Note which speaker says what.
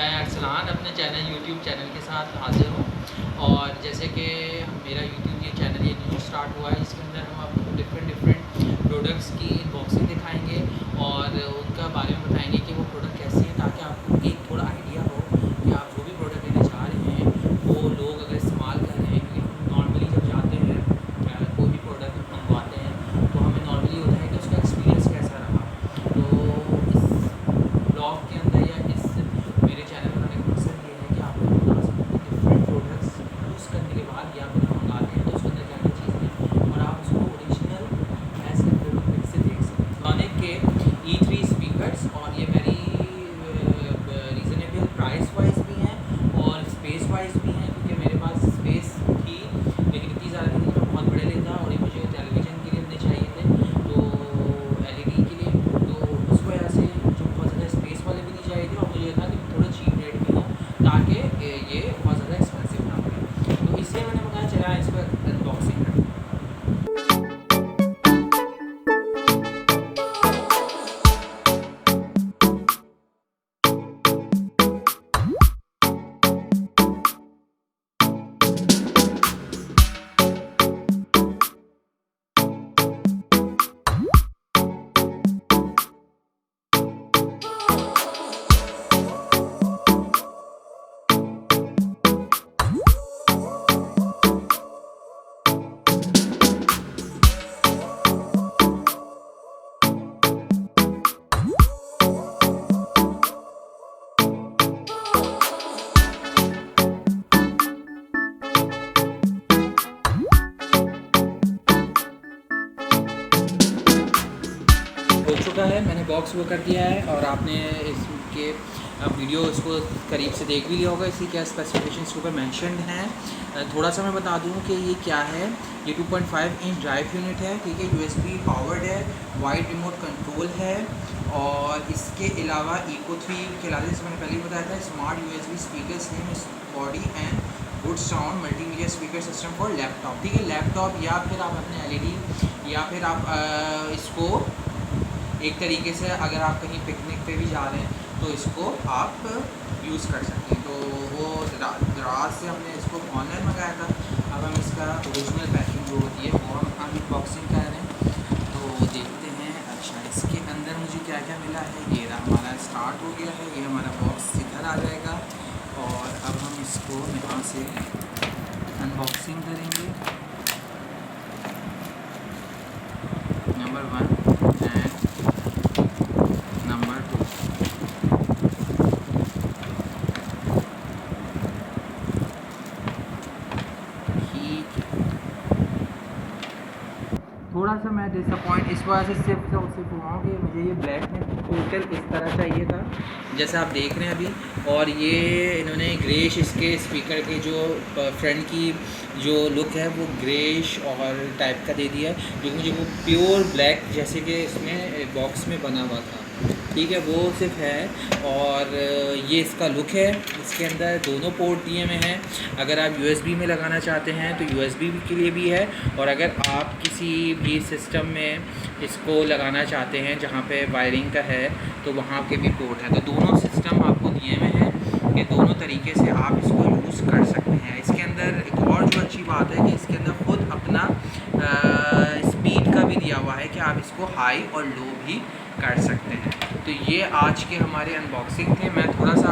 Speaker 1: मैं अरसलान अपने YouTube channel के साथ हाज़िर हूँ। और जैसे कि मेरा यूट्यूब ये चैनल ये न्यू स्टार्ट हुआ है, इसके अंदर हम आपको डिफरेंट प्रोडक्ट्स की अनबॉक्सिंग दिखाएंगे और उनका बारे में बताएंगे कि वो प्रोडक्ट कैसे हैं, ताकि आपको एक थोड़ा आइडिया हो कि आप जो भी प्रोडक्ट लेने जा रहे हैं वो लोग अगर इस्तेमाल कर रहे हैं। क्योंकि हम नॉर्मली जब जाते हैं कोई भी प्रोडक्ट मंगवाते हैं तो हमें नॉर्मली होता है कि उसका एक्सपीरियंस कैसा रहा। तो इस ब्लॉग के अंदर या इस मेरे चैनल बनाने का मकसद ये है कि आपको बता सकूँ कि डिफरेंट प्रोडक्ट्स यूज़ करने के बाद या फिर हम मंगाते हैं तो उसके अंदर क्या क्या चीज़ें हैं और आप उसको original as compare to pic से देख सकते हैं। Audionic के E3 स्पीकर्स, और ये वेरी रीज़नेबल प्राइस वाइज भी हैं और स्पेस वाइज भी हैं, क्योंकि मेरे पास स्पेस थी लेकिन इतनी ज़्यादा थी कि मैं बहुत बड़े लेता और ये मुझे टेलीविज़न के लिए अपने चाहिए थे, तो LED के लिए, तो उस वजह से जो बहुत ज़्यादा स्पेस वाले भी नहीं चाहिए थे और मुझे ये था कि थोड़ा चीप रेट में हो ताकि ये बहुत ज़्यादा एक्सपेंसिव ना पड़े, तो इसलिए मैंने बताया चला इसका अनबॉक्सिंग करते हैं। हो चुका है, मैंने बॉक्स वो कर दिया है और आपने इसके वीडियो इसको करीब से देख भी लिया होगा। इसकी क्या स्पेसिफिकेशंस के ऊपर मेंशन्ड हैं। थोड़ा सा मैं बता दूं कि ये क्या है। ये 2.5 इंच ड्राइव यूनिट है, ठीक है, USB पावर्ड है, वाइड रिमोट कंट्रोल है और इसके अलावा ECCO-3 के अलावा, जैसे मैंने पहले ही बताया था, smart USB speaker slim body and good sound multimedia speaker system for laptop, ठीक है। लैपटॉप या फिर आप अपने LED या फिर आप इसको एक तरीके से अगर आप कहीं पिकनिक पे भी जा रहे हैं तो इसको आप यूज़ कर सकते हैं। तो वो दराज से हमने इसको ऑनलाइन मंगाया था। अब हम इसका ओरिजिनल पैकिंग जो होती है वो हम अनबॉक्सिंग कर रहे हैं, तो देखते हैं। अच्छा, इसके अंदर मुझे क्या क्या मिला है। ये हमारा स्टार्ट हो गया है, ये हमारा बॉक्स इधर आ जाएगा और अब हम इसको यहाँ से अनबॉक्सिंग करेंगे। Number 1 and number 2। ठीक है, थोड़ा सा मैं डिसअपॉइंट इस वजह से सिर्फ हुआ कि मुझे ये ब्लैक में टोटल इस तरह चाहिए था जैसा आप देख रहे हैं अभी, और ये इन्होंने ग्रेश इसके स्पीकर के जो फ्रंट की जो लुक है वो ग्रेश और टाइप का दे दिया है, जो मुझे वो प्योर ब्लैक जैसे कि इसमें बॉक्स में बना हुआ था, ठीक है, वो सिर्फ है। और ये इसका लुक है। इसके अंदर दोनों पोर्ट दिए हुए हैं। अगर आप USB में लगाना चाहते हैं तो USB के लिए भी है, और अगर आप किसी भी सिस्टम में इसको लगाना चाहते हैं जहाँ पे वायरिंग का है तो वहाँ के भी पोर्ट है। तो दोनों सिस्टम आपको दिए हुए हैं कि दोनों तरीके से आप इसको यूज़ कर सकते हैं। इसके अंदर एक और जो अच्छी बात है कि इसके अंदर खुद अपना स्पीड का भी दिया हुआ है कि आप इसको हाई और लो भी कर सकते हैं। तो ये आज के हमारे अनबॉक्सिंग थे। मैं थोड़ा सा